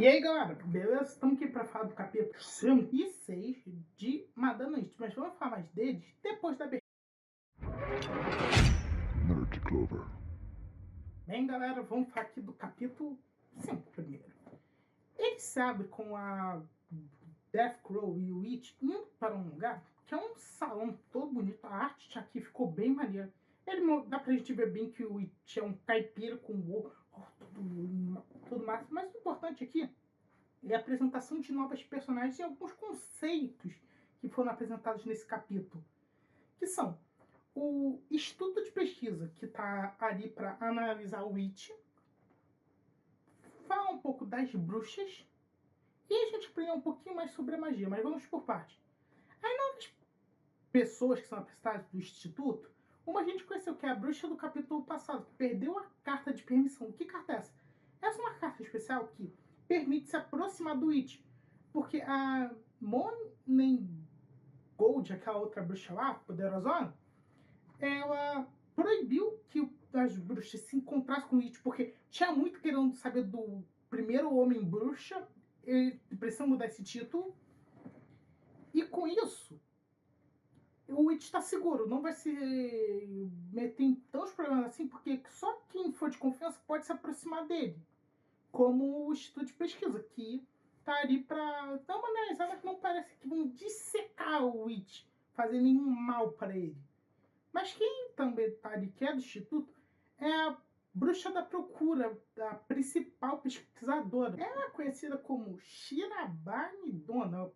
E aí, galera, beleza? Estamos aqui para falar do capítulo 5 e 6 de Madame Witch, mas vamos falar mais deles depois da abertura. Nerd Clover. Bem, galera, vamos falar aqui do capítulo 5 primeiro. Ele se abre com a Deathcrow e o Witch indo para um lugar que é um salão todo bonito. A arte aqui ficou bem maneira. Dá pra gente ver bem que o Witch é um caipira com tudo massa, mas o importante aqui e a apresentação de novas personagens e alguns conceitos que foram apresentados nesse capítulo, que são o estudo de pesquisa, que está ali para analisar o Witch, falar um pouco das bruxas, e a gente aprender um pouquinho mais sobre a magia, mas vamos por parte. As novas pessoas que são apresentadas do Instituto, uma a gente conheceu, que é a bruxa do capítulo passado, que perdeu a carta de permissão. Que carta é essa? Essa é uma carta especial que permite se aproximar do Witch, porque a Monen Gold, aquela outra bruxa lá, poderosona, ela proibiu que as bruxas se encontrassem com o Witch, porque tinha muito querendo saber do primeiro homem bruxa, ele precisa mudar esse título, e com isso o Witch está seguro, não vai se meter em tantos problemas assim, porque só quem for de confiança pode se aproximar dele, como o Instituto de Pesquisa, que tá ali para dar uma analisada que não parece que vão dissecar o Witch, fazer nenhum mal para ele. Mas quem também tá ali, que é do Instituto, é a Bruxa da Procura, a principal pesquisadora. Ela é conhecida como Shirabane Dona,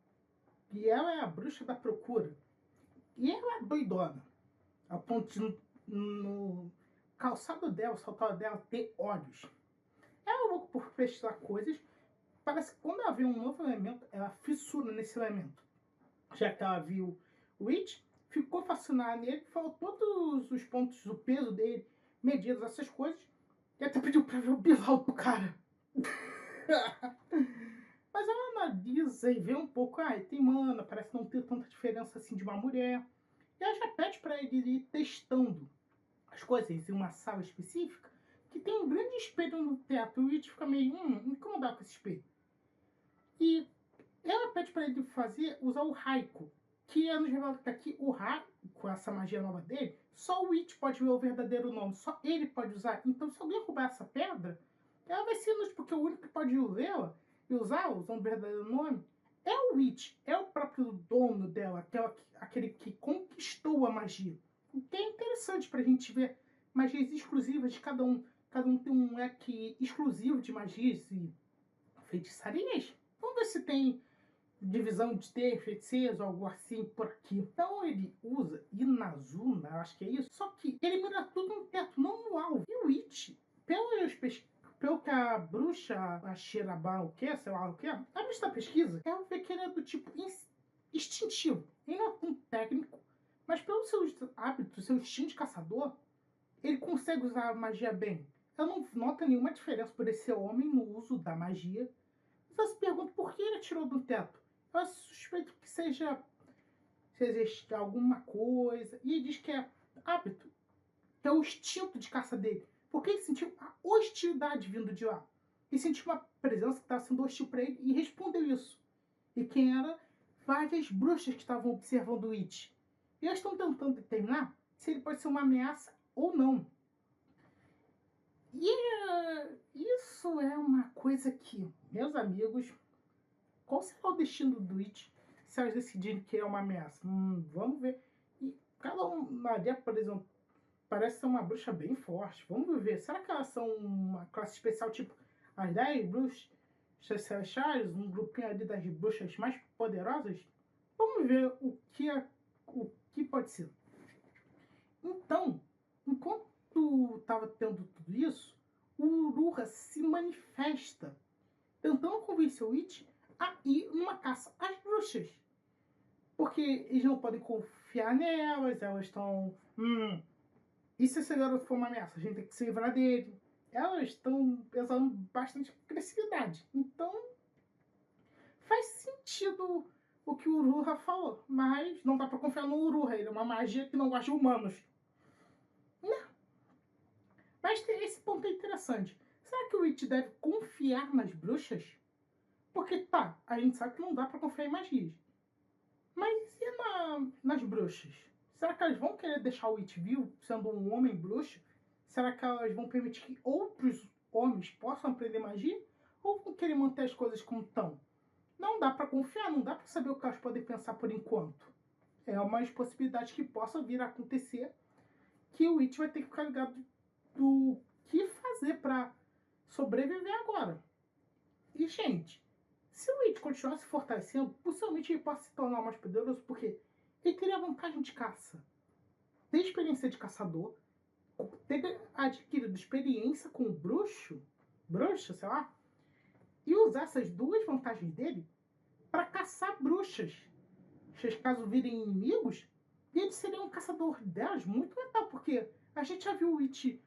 e ela é a Bruxa da Procura. E ela é doidona, a ponto de no calçado dela, o salto dela, ter olhos. Ela é louca por pesquisar coisas. Parece que quando ela vê um novo elemento, ela fissura nesse elemento. Já que ela viu o Witch, ficou fascinada nele, falou todos os pontos do peso dele, medidas, essas coisas, e até pediu pra ver o Bilal do cara. Mas ela analisa e vê um pouco, tem mana, parece não ter tanta diferença assim de uma mulher. E ela já pede pra ele ir testando as coisas em uma sala específica, que tem um grande espelho no teto. E o Witch fica meio incomodado com esse espelho. E ela pede para ele usar o Raikou, que é nos revela que aqui o Raikou, com essa magia nova dele, só o Witch pode ver o verdadeiro nome, só ele pode usar. Então, se alguém roubar essa pedra, ela vai ser inútil, porque o único que pode vê-la e usando o verdadeiro nome, é o Witch, é o próprio dono dela, aquele que conquistou a magia. O que é interessante para a gente ver magias exclusivas de cada um. Cada um tem um leque exclusivo de magias e feitiçarias. Vamos ver se tem divisão de ter feiticeiros ou algo assim por aqui. Então ele usa Inazuma, acho que é isso, só que ele mira tudo no teto, não no alvo. E o Witch, pelo que a bruxa, a Shirabá, o que, sei lá o que, a bruxa da pesquisa, ela vê que ele é do tipo instintivo. Ele não é tão técnico, mas pelos seus hábitos, seu instinto de caçador, ele consegue usar a magia bem. Ela não nota nenhuma diferença por esse homem no uso da magia. Você se pergunta por que ele atirou do teto. Eu suspeito que seja se existe alguma coisa. E ele diz que é hábito, que é o instinto de caça dele. Porque ele sentiu a hostilidade vindo de lá. Ele sentiu uma presença que estava sendo hostil para ele e respondeu isso. E quem era? Várias bruxas que estavam observando o Witch. E elas estão tentando determinar se ele pode ser uma ameaça ou não. E isso é uma coisa que, meus amigos, qual será o destino do Witch se elas decidirem que é uma ameaça? Vamos ver. E cada uma delas, por exemplo, parece ser uma bruxa bem forte. Vamos ver. Será que elas são uma classe especial, tipo as 10 bruxas celestiais, um grupinho ali das bruxas mais poderosas? Vamos ver o que pode ser. Então, enquanto estava tendo tudo isso, o Urura se manifesta, tentando convencer o Witch a ir numa caça às bruxas. Porque eles não podem confiar nelas, elas estão. E se esse garoto for uma ameaça? A gente tem que se livrar dele. Elas estão pesando bastante agressividade. Então, faz sentido o que o Urura falou. Mas não dá pra confiar no Urura, ele é uma magia que não gosta de humanos. Não. Mas esse ponto é interessante. Será que o Witch deve confiar nas bruxas? Porque tá, a gente sabe que não dá pra confiar em magias. Mas e nas bruxas? Será que elas vão querer deixar o It vivo, sendo um homem bruxo? Será que elas vão permitir que outros homens possam aprender magia? Ou vão querer manter as coisas como estão? Não dá pra confiar, não dá pra saber o que elas podem pensar por enquanto. É uma possibilidade que possa vir a acontecer, que o It vai ter que ficar ligado do que fazer pra sobreviver agora. E, gente, se o It continuar se fortalecendo, possivelmente ele possa se tornar mais poderoso, porque ele teria vantagem de caça, ter experiência de caçador, ter adquirido experiência com o bruxo, sei lá, e usar essas duas vantagens dele para caçar bruxas. Se caso virem inimigos, ele seria um caçador delas muito legal, porque a gente já viu o It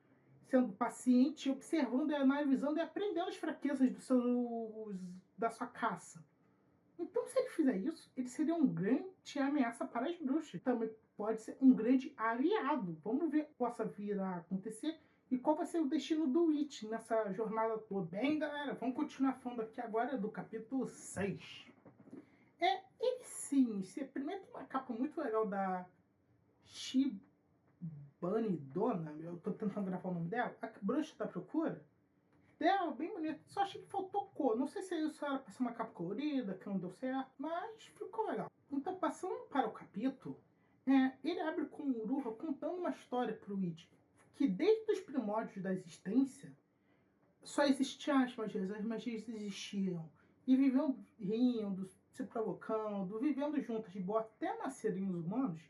sendo paciente, observando, analisando e aprendendo as fraquezas da sua caça. Então, se ele fizer isso, ele seria um grande ameaça para as bruxas. Também pode ser um grande aliado. Vamos ver o que possa vir a acontecer e qual vai ser o destino do Witch nessa jornada toda. Bem, galera, vamos continuar falando aqui agora do capítulo 6. Ele sim, primeiro tem uma capa muito legal da Shibani Dona, eu tô tentando gravar o nome dela, a bruxa da procura. Dela, bem bonito. Só achei que faltou cor. Não sei se isso era pra ser uma capa colorida, que não deu certo, mas ficou legal. Então, passando para o capítulo, ele abre com o Uruha contando uma história pro It, que desde os primórdios da existência, só existiam as magias existiam. E viviam rindo, se provocando, vivendo juntas de boa até nascerem os humanos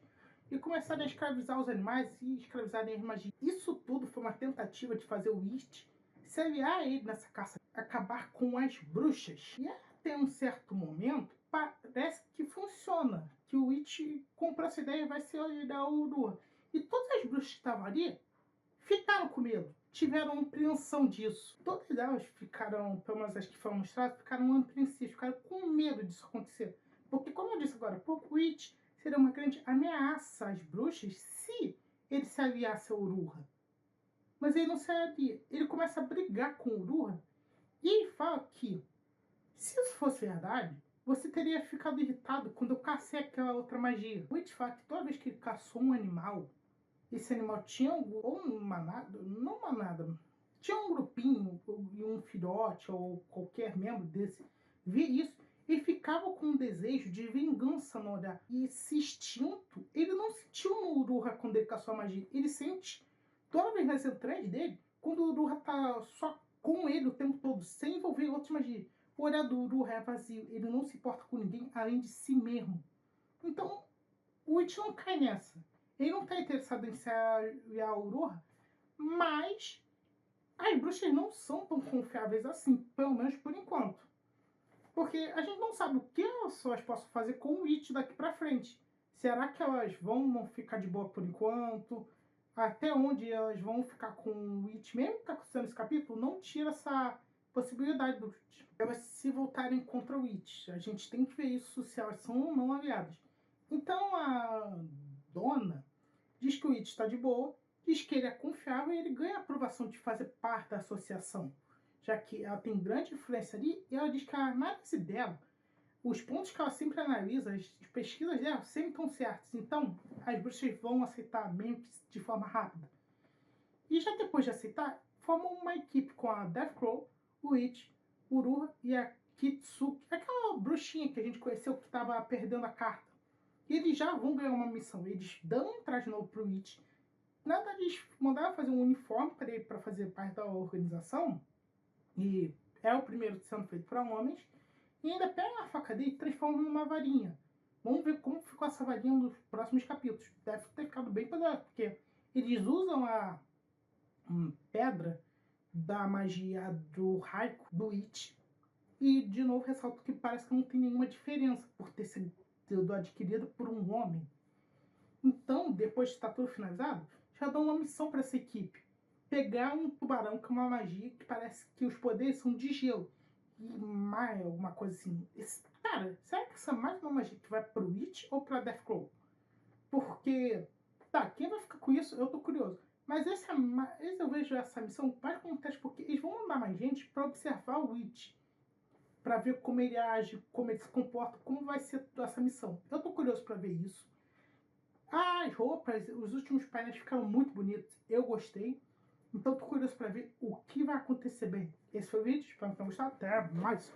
e começarem a escravizar os animais e escravizarem as magias. Isso tudo foi uma tentativa de fazer o It se aliar a ele nessa caça, acabar com as bruxas. E até um certo momento, parece que funciona. Que o It comprou essa ideia e vai se aliar ao Uruha. E todas as bruxas que estavam ali ficaram com medo. Tiveram apreensão disso. Todas elas ficaram, pelo menos as que foram mostradas, ficaram apreensivas, ficaram com medo disso acontecer. Porque, como eu disse agora há pouco, o It seria uma grande ameaça às bruxas se ele se aliasse ao Uruha. Mas ele não se alia. Ele começa a brigar com o Uruha e ele fala que, se isso fosse verdade, você teria ficado irritado quando eu cacei aquela outra magia. O It fala que toda vez que ele caçou um animal, esse animal tinha ou uma manada, não manada, tinha um grupinho, e um filhote, ou qualquer membro desse, via isso e ficava com um desejo de vingança no olhar. E esse instinto, ele não sentiu no Uruha quando ele caçou a magia. Ele sente toda vez nas entranhas dele, quando o Uruha tá só com ele o tempo todo, sem envolver outras magias. O olhar do Uruha é vazio, ele não se importa com ninguém além de si mesmo. Então, o It não cai nessa. Ele não está interessado em se aliar ao Uruha, mas as bruxas não são tão confiáveis assim, pelo menos por enquanto. Porque a gente não sabe o que elas possam fazer com o It daqui pra frente. Será que elas vão ficar de boa por enquanto? Até onde elas vão ficar com o It? Mesmo que está acontecendo esse capítulo, não tira essa possibilidade do It. Elas se voltarem contra o It. A gente tem que ver isso, se elas são ou não aliadas. Então a Dona diz que o It está de boa, diz que ele é confiável e ele ganha a aprovação de fazer parte da associação, já que ela tem grande influência ali, e ela diz que a análise dela, os pontos que ela sempre analisa, as pesquisas dela sempre estão certas, então as bruxas vão aceitar Memphis de forma rápida. E já depois de aceitar, formam uma equipe com a Deathclaw, o It, o Uruha e a Kitsuki, aquela bruxinha que a gente conheceu que estava perdendo a carta. E eles já vão ganhar uma missão. Eles dão um traje novo pro It. Nada, eles mandaram fazer um uniforme para ele para fazer parte da organização. E é o primeiro sendo feito para homens. E ainda pega a faca dele e transforma numa varinha. Vamos ver como ficou essa varinha nos próximos capítulos. Deve ter ficado bem poderoso, porque eles usam a pedra da magia do Raikou, do It. E, de novo, ressalto que parece que não tem nenhuma diferença por ter sido adquirido por um homem. Então, depois de estar tudo finalizado, já dão uma missão para essa equipe. Pegar um tubarão com uma magia que parece que os poderes são de gelo. E mais alguma coisa assim. Cara, será que essa é mais uma magia que vai pro It ou pra Deathclaw? Porque, tá, quem vai ficar com isso, eu tô curioso. Mas esse eu vejo essa missão mais como um teste, porque eles vão mandar mais gente para observar o It. para ver como ele age, como ele se comporta, como vai ser essa missão. Eu tô curioso para ver isso. As roupas, os últimos painéis ficaram muito bonitos, eu gostei. Então tô curioso para ver o que vai acontecer bem. Esse foi o vídeo, espero que tenham gostado. Até mais!